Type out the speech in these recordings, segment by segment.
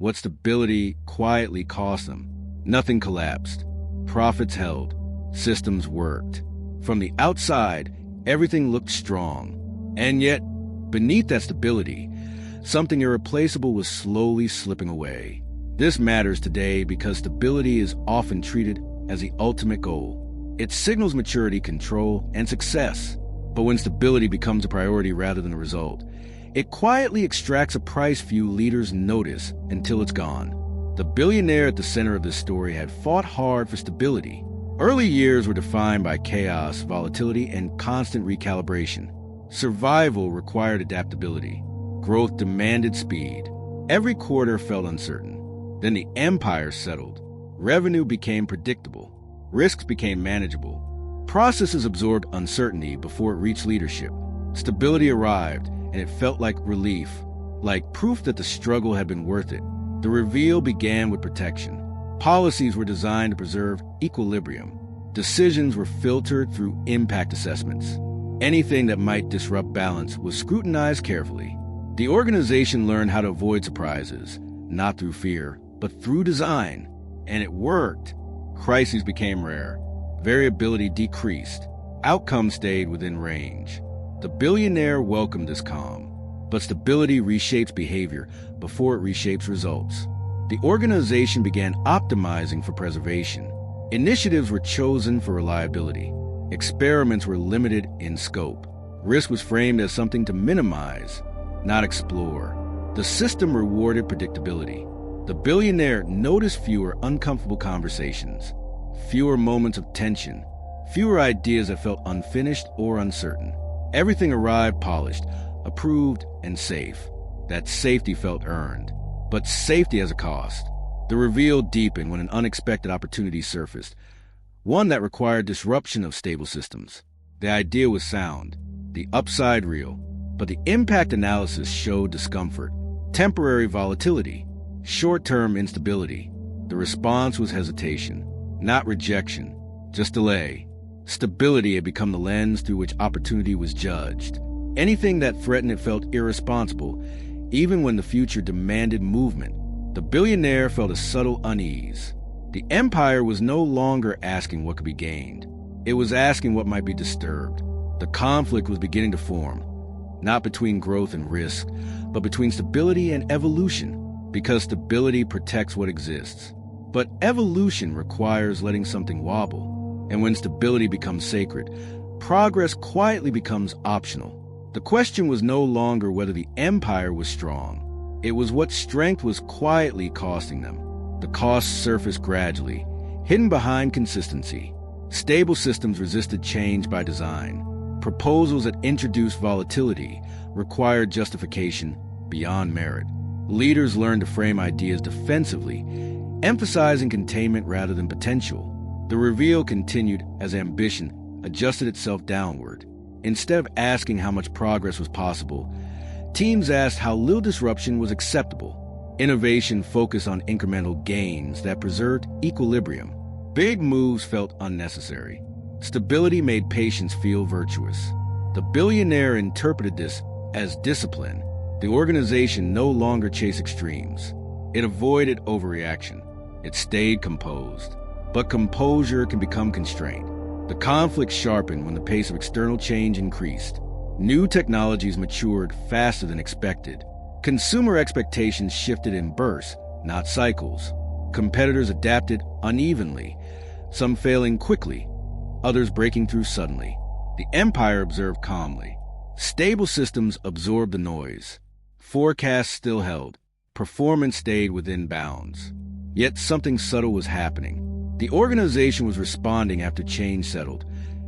what stability quietly cost them. Nothing collapsed. Profits held. Systems worked. From the outside, everything looked strong. And yet, beneath that stability, something irreplaceable was slowly slipping away. This matters today because stability is often treated as the ultimate goal. It signals maturity, control, and success. But when stability becomes a priority rather than a result, it quietly extracts a price few leaders notice until it's gone. The billionaire at the center of this story had fought hard for stability. Early years were defined by chaos, volatility, and constant recalibration. Survival required adaptability. Growth demanded speed. Every quarter felt uncertain. Then the empire settled. Revenue became predictable. Risks became manageable. Processes absorbed uncertainty before it reached leadership. Stability arrived, and it felt like relief, like proof that the struggle had been worth it. The reveal began with protection. Policies were designed to preserve equilibrium. Decisions were filtered through impact assessments. Anything that might disrupt balance was scrutinized carefully. The organization learned how to avoid surprises, not through fear, but through design. And it worked. Crises became rare. Variability decreased. Outcomes stayed within range. The billionaire welcomed this calm. But stability reshapes behavior before it reshapes results. The organization began optimizing for preservation. Initiatives were chosen for reliability. Experiments were limited in scope. Risk was framed as something to minimize, not explore. The system rewarded predictability. The billionaire noticed fewer uncomfortable conversations, fewer moments of tension, fewer ideas that felt unfinished or uncertain. Everything arrived polished, approved, and safe. That safety felt earned. But safety has a cost. The reveal deepened when an unexpected opportunity surfaced, one that required disruption of stable systems. The idea was sound, the upside real, but the impact analysis showed discomfort, temporary volatility, short-term instability. The response was hesitation, not rejection, just delay. Stability had become the lens through which opportunity was judged. Anything that threatened it felt irresponsible, even when the future demanded movement. The billionaire felt a subtle unease. The empire was no longer asking what could be gained. It was asking what might be disturbed. The conflict was beginning to form, not between growth and risk, but between stability and evolution, because stability protects what exists. But evolution requires letting something wobble. And when stability becomes sacred, progress quietly becomes optional. The question was no longer whether the empire was strong. It was what strength was quietly costing them. The costs surfaced gradually, hidden behind consistency. Stable systems resisted change by design. Proposals that introduced volatility required justification beyond merit. Leaders learned to frame ideas defensively, emphasizing containment rather than potential. The reveal continued as ambition adjusted itself downward. Instead of asking how much progress was possible, teams asked how little disruption was acceptable. Innovation focused on incremental gains that preserved equilibrium. Big moves felt unnecessary. Stability made patience feel virtuous. The billionaire interpreted this as discipline. The organization no longer chased extremes. It avoided overreaction. It stayed composed. But composure can become constraint. The conflict sharpened when the pace of external change increased. New technologies matured faster than expected. Consumer expectations shifted in bursts, not cycles. Competitors adapted unevenly, some failing quickly, others breaking through suddenly. The empire observed calmly. Stable systems absorbed the noise. Forecasts still held. Performance stayed within bounds. Yet something subtle was happening. The organization was responding after change settled,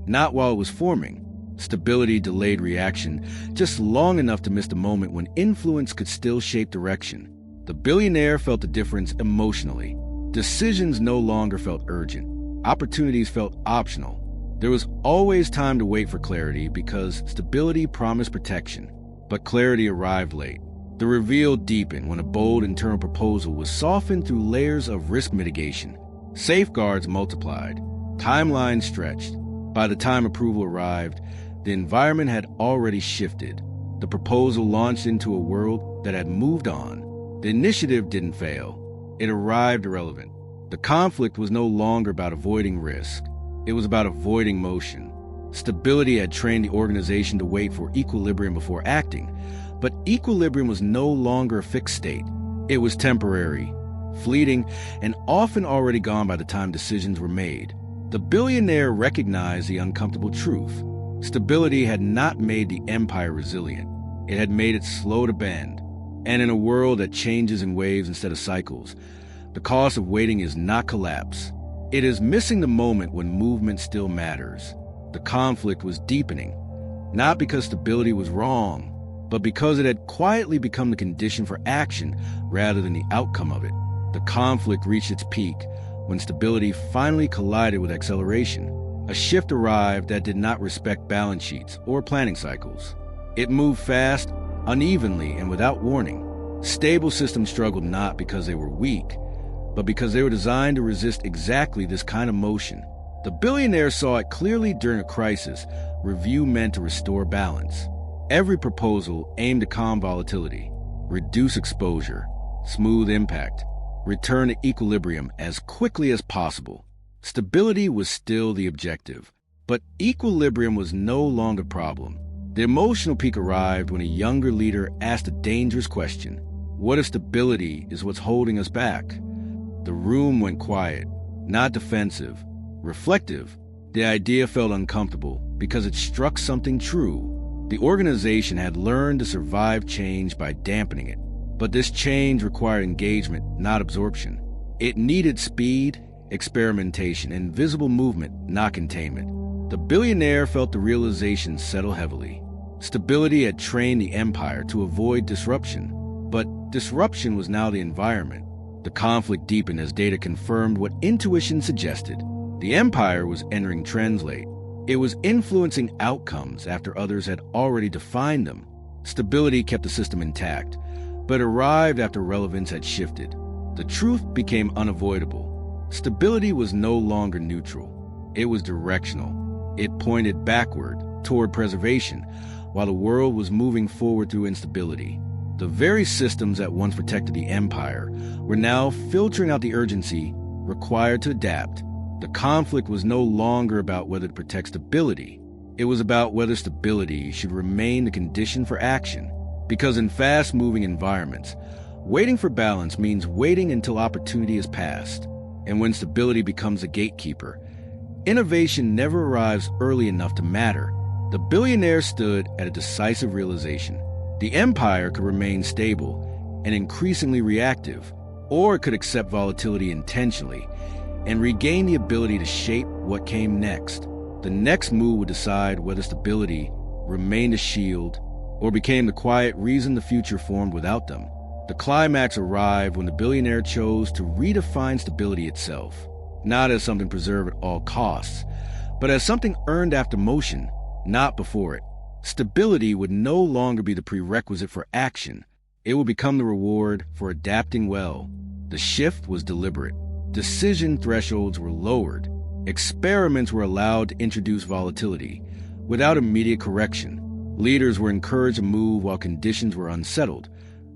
not while it was forming. Stability delayed reaction, just long enough to miss the moment when influence could still shape direction. The billionaire felt the difference emotionally. Decisions no longer felt urgent. Opportunities felt optional. There was always time to wait for clarity because stability promised protection. But clarity arrived late. The reveal deepened when a bold internal proposal was softened through layers of risk mitigation. Safeguards multiplied. Timelines stretched. By the time approval arrived, the environment had already shifted. The proposal launched into a world that had moved on. The initiative didn't fail. It arrived irrelevant. The conflict was no longer about avoiding risk. It was about avoiding motion. Stability had trained the organization to wait for equilibrium before acting, but equilibrium was no longer a fixed state. It was temporary, fleeting, and often already gone by the time decisions were made. The billionaire recognized the uncomfortable truth. Stability had not made the empire resilient. It had made it slow to bend. And in a world that changes in waves instead of cycles, the cost of waiting is not collapse. It is missing the moment when movement still matters. The conflict was deepening, not because stability was wrong, but because it had quietly become the condition for action rather than the outcome of it. The conflict reached its peak when stability finally collided with acceleration. A shift arrived that did not respect balance sheets or planning cycles. It moved fast, unevenly, and without warning. Stable systems struggled not because they were weak, but because they were designed to resist exactly this kind of motion. The billionaire saw it clearly during a crisis. Review meant to restore balance. Every proposal aimed to calm volatility, reduce exposure, smooth impact, return to equilibrium as quickly as possible. Stability was still the objective, but equilibrium was no longer a problem. The emotional peak arrived when a younger leader asked a dangerous question. What if stability is what's holding us back? The room went quiet, not defensive, reflective. The idea felt uncomfortable because it struck something true. The organization had learned to survive change by dampening it, but this change required engagement, not absorption. It needed speed, experimentation, and visible movement, not containment. The billionaire felt the realization settle heavily. Stability had trained the empire to avoid disruption, but disruption was now the environment. The conflict deepened as data confirmed what intuition suggested. The empire was entering trends late. It was influencing outcomes after others had already defined them. Stability kept the system intact, but arrived after relevance had shifted. The truth became unavoidable. Stability was no longer neutral. It was directional. It pointed backward, toward preservation, while the world was moving forward through instability. The very systems that once protected the empire were now filtering out the urgency required to adapt. The conflict was no longer about whether to protect stability. It was about whether stability should remain the condition for action. Because in fast-moving environments, waiting for balance means waiting until opportunity is passed. And when stability becomes a gatekeeper, innovation never arrives early enough to matter. The billionaire stood at a decisive realization. The empire could remain stable and increasingly reactive, or it could accept volatility intentionally and regain the ability to shape what came next. The next move would decide whether stability remained a shield or became the quiet reason the future formed without them. The climax arrived when the billionaire chose to redefine stability itself, not as something preserved at all costs, but as something earned after motion, not before it. Stability would no longer be the prerequisite for action. It would become the reward for adapting well. The shift was deliberate. Decision thresholds were lowered. Experiments were allowed to introduce volatility without immediate correction. Leaders were encouraged to move while conditions were unsettled,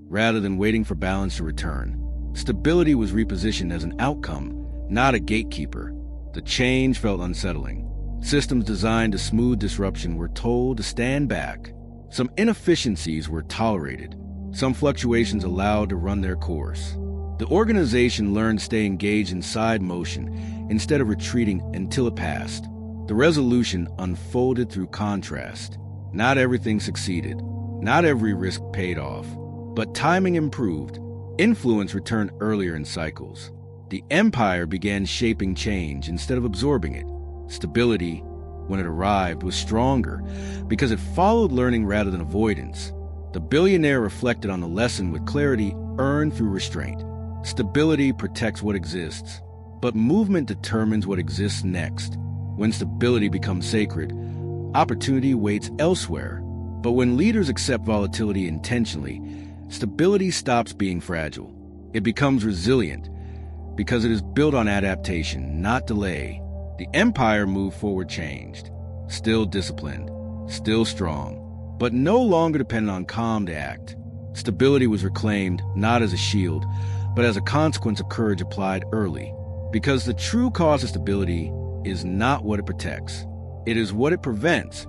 rather than waiting for balance to return. Stability was repositioned as an outcome, not a gatekeeper. The change felt unsettling. Systems designed to smooth disruption were told to stand back. Some inefficiencies were tolerated. Some fluctuations allowed to run their course. The organization learned to stay engaged inside motion instead of retreating until it passed. The resolution unfolded through contrast. Not everything succeeded. Not every risk paid off. But timing improved. Influence returned earlier in cycles. The empire began shaping change instead of absorbing it. Stability, when it arrived, was stronger because it followed learning rather than avoidance. The billionaire reflected on the lesson with clarity earned through restraint. Stability protects what exists, but movement determines what exists next. When stability becomes sacred, opportunity waits elsewhere. But when leaders accept volatility intentionally, stability stops being fragile. It becomes resilient because it is built on adaptation, not delay. The empire moved forward changed, still disciplined, still strong, but no longer dependent on calm to act. Stability was reclaimed not as a shield, but as a consequence of courage applied early. Because the true cause of stability is not what it protects. It is what it prevents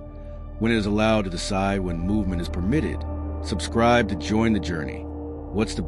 when it is allowed to decide when movement is permitted. Subscribe to join the journey. What's the